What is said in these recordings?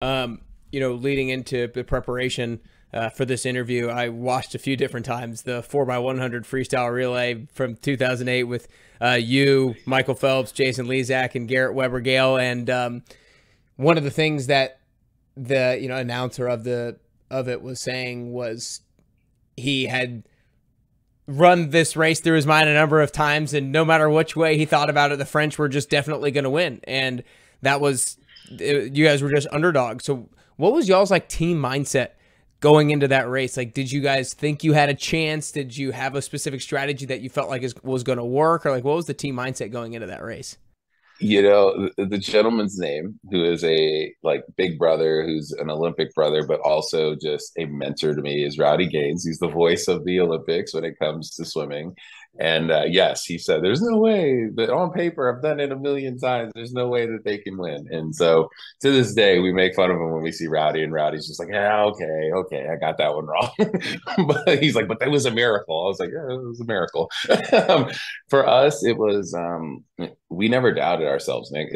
Leading into the preparation for this interview, I watched a few different times the 4x100 freestyle relay from 2008 with you, Michael Phelps, Jason Lezak, and Garrett Weber Gale. And one of the things that the announcer of it was saying was he had run this race through his mind a number of times, and no matter which way he thought about it, the French were just definitely going to win. And that was, you guys were just underdogs. So what was y'all's team mindset going into that race? Did you guys think you had a chance? Did you have a specific strategy that you felt like was going to work? Or what was the team mindset going into that race? The gentleman's name, who is a big brother, who's an Olympic brother, but also just a mentor to me, is Rowdy Gaines. He's the voice of the Olympics when it comes to swimming. And yes, he said, there's no way that on paper, I've done it a million times. There's no way that they can win. And so to this day, we make fun of him when we see Rowdy, and Rowdy's just like, yeah, okay, I got that one wrong. But he's like, but that was a miracle. I was like, yeah, it was a miracle. For us, it was, we never doubted ourselves, Nick.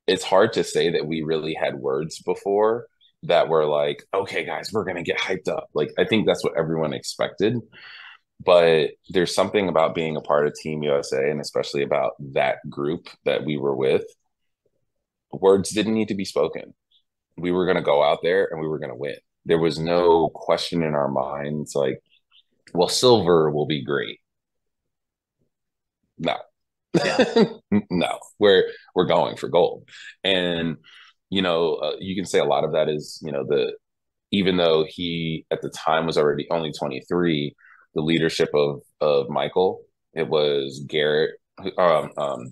It's hard to say that we really had words before that were like, okay, guys, we're going to get hyped up. I think that's what everyone expected. But there's something about being a part of Team USA, and especially about that group that we were with. Words didn't need to be spoken. We were going to go out there and we were going to win. There was no question in our minds well, silver will be great. No. Yeah. No, we're going for gold. And you can say a lot of that is even though he at the time was already only 23, the leadership of Michael, it was Garrett,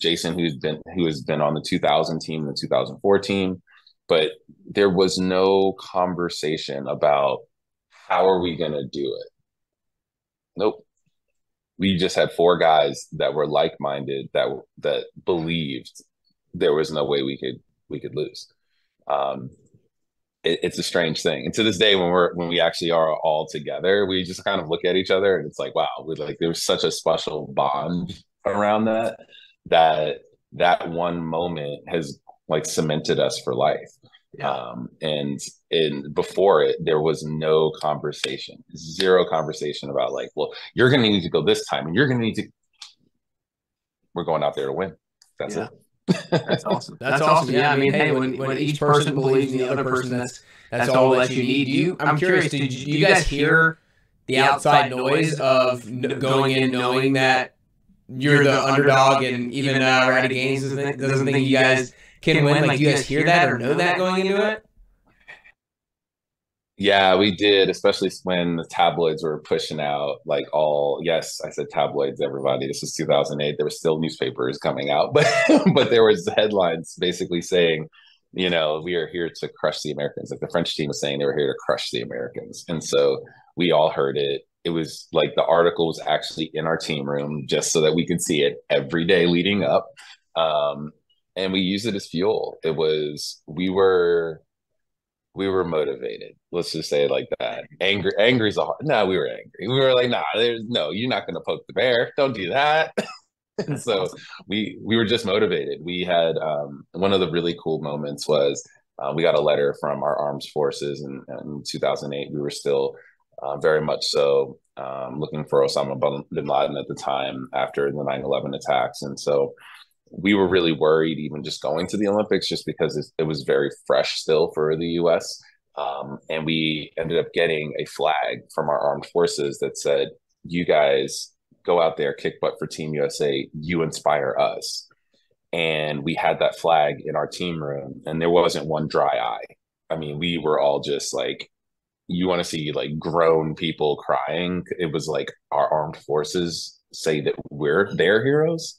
Jason, who has been on the 2000 team, the 2004 team, but there was no conversation about how are we going to do it. Nope. We just had four guys that were like-minded, that believed there was no way we could lose. It's a strange thing, and to this day, when we actually are all together, we just kind of look at each other, and it's like, wow, there's such a special bond around that one moment has cemented us for life. Yeah. And before it, there was no conversation, zero conversation about well, you're going to need to go this time, and you're going to need to. We're going out there to win. That's it. That's awesome. That's awesome. Yeah, I mean, hey, when each person believes in the other person, that's all that you need. I'm curious. Did you guys hear the outside noise of going in knowing that you're the underdog, and even Rowdy Gaines doesn't think you guys can win? Do you guys hear that or know that going into it? Yeah, we did, especially when the tabloids were pushing out yes, I said tabloids, everybody. This is 2008. There were still newspapers coming out, but there was headlines basically saying, we are here to crush the Americans. The French team was saying they were here to crush the Americans. And so we all heard it. It was the article was actually in our team room just so that we could see it every day leading up. And we used it as fuel. We were motivated. Let's just say it like that. Angry's a hard. No, we were angry. We were like, nah, you're not going to poke the bear. Don't do that. And so awesome. we were just motivated. We had one of the really cool moments was we got a letter from our armed forces in 2008. We were still very much so looking for Osama bin Laden at the time after the 9/11 attacks. And so we were really worried even just going to the Olympics, just because it was very fresh still for the U.S. And we ended up getting a flag from our armed forces that said, you guys go out there, kick butt for Team USA, you inspire us. And we had that flag in our team room, and there wasn't one dry eye. I mean, we were all just you want to see grown people crying. It was our armed forces say that we're their heroes.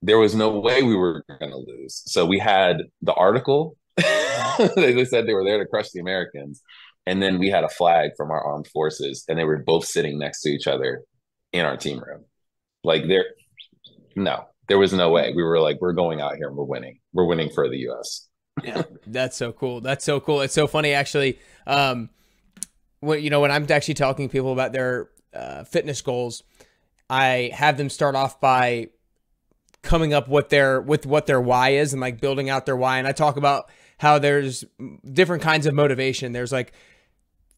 There was no way we were going to lose. So we had the article. They said they were there to crush the Americans. And then we had a flag from our armed forces, and they were both sitting next to each other in our team room. There was no way. We were we're going out here and we're winning. We're winning for the U.S. Yeah, that's so cool. That's so cool. It's so funny, actually. When I'm actually talking to people about their fitness goals, I have them start off by coming up with what their why is and building out their why. And I talk about how there's different kinds of motivation. There's like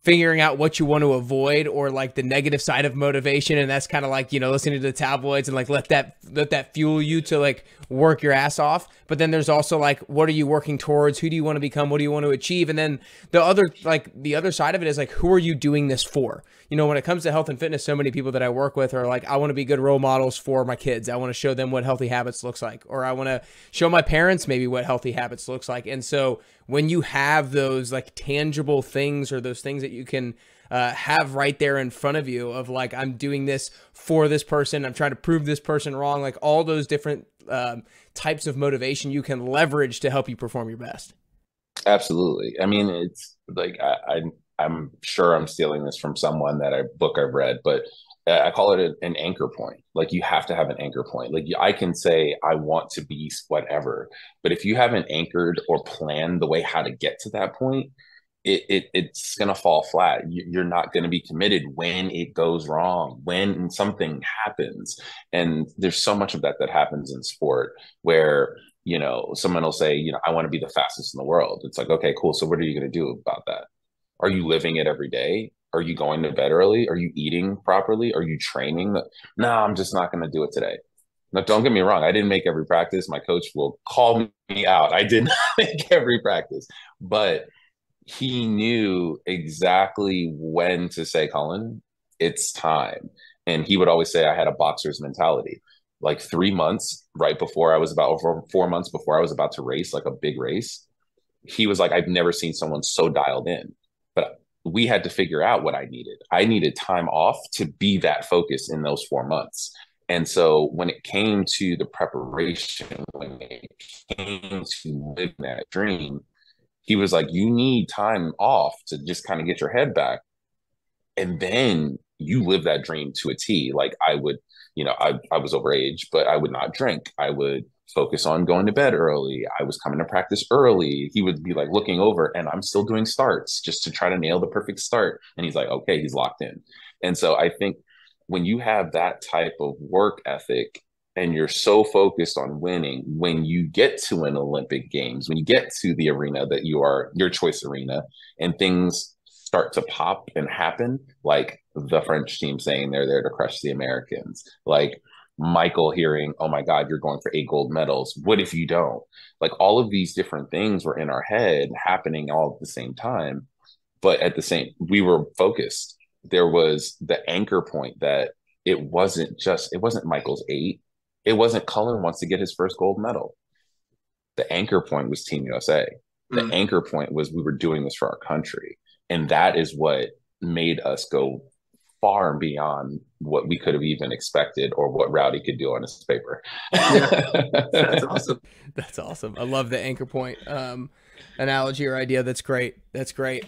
figuring out what you want to avoid, or like the negative side of motivation, and that's kind of like, you know, listening to the tabloids and like let that fuel you to like work your ass off. But then there's also like, what are you working towards? Who do you want to become? What do you want to achieve? And then the other side of it is like, who are you doing this for? You know, when it comes to health and fitness, so many people that I work with are like, I want to be good role models for my kids. I want to show them what healthy habits looks like, or I want to show my parents maybe what healthy habits looks like. And so when you have those like tangible things, or those things that you can have right there in front of you of like, I'm doing this for this person, I'm trying to prove this person wrong, like all those different types of motivation you can leverage to help you perform your best. Absolutely. I mean, it's like I'm sure I'm stealing this from someone that book I've read, but I call it an anchor point. Like you have to have an anchor point. Like I can say I want to be whatever, but if you haven't anchored or planned the way how to get to that point, it's gonna fall flat. You're not gonna be committed when it goes wrong, when something happens. And there's so much of that happens in sport where, you know, someone will say, you know, I want to be the fastest in the world. It's like, okay, cool. So what are you going to do about that? Are you living it every day? Are you going to bed early? Are you eating properly? Are you training? No, I'm just not going to do it today. Now, don't get me wrong. I didn't make every practice. My coach will call me out. I did not make every practice, but he knew exactly when to say, Colin, it's time. And he would always say I had a boxer's mentality. Like 3 months right before I was about, over 4 months before I was about to race, like a big race, he was like, I've never seen someone so dialed in. But we had to figure out what I needed. I needed time off to be that focused in those 4 months. And so when it came to the preparation, when it came to living that dream, he was like, you need time off to just kind of get your head back. And then you live that dream to a T. Like I would, you know, I was overage, but I would not drink. I would focus on going to bed early. I was coming to practice early. He would be like looking over, and I'm still doing starts just to try to nail the perfect start. And he's like, okay, he's locked in. And so I think when you have that type of work ethic and you're so focused on winning, when you get to an Olympic Games, when you get to the arena that you are, your choice arena, and things start to pop and happen, like the French team saying they're there to crush the Americans, like Michael hearing, oh my God, you're going for 8 gold medals. What if you don't? Like all of these different things were in our head happening all at the same time. But at the same, we were focused. There was the anchor point that it wasn't Michael's 8. It wasn't Cullen wants to get his first gold medal. The anchor point was Team USA. The anchor point was we were doing this for our country. And that is what made us go far and beyond what we could have even expected or what Rowdy could do on his paper. Yeah, that's awesome. That's awesome. I love the anchor point analogy or idea. That's great. That's great.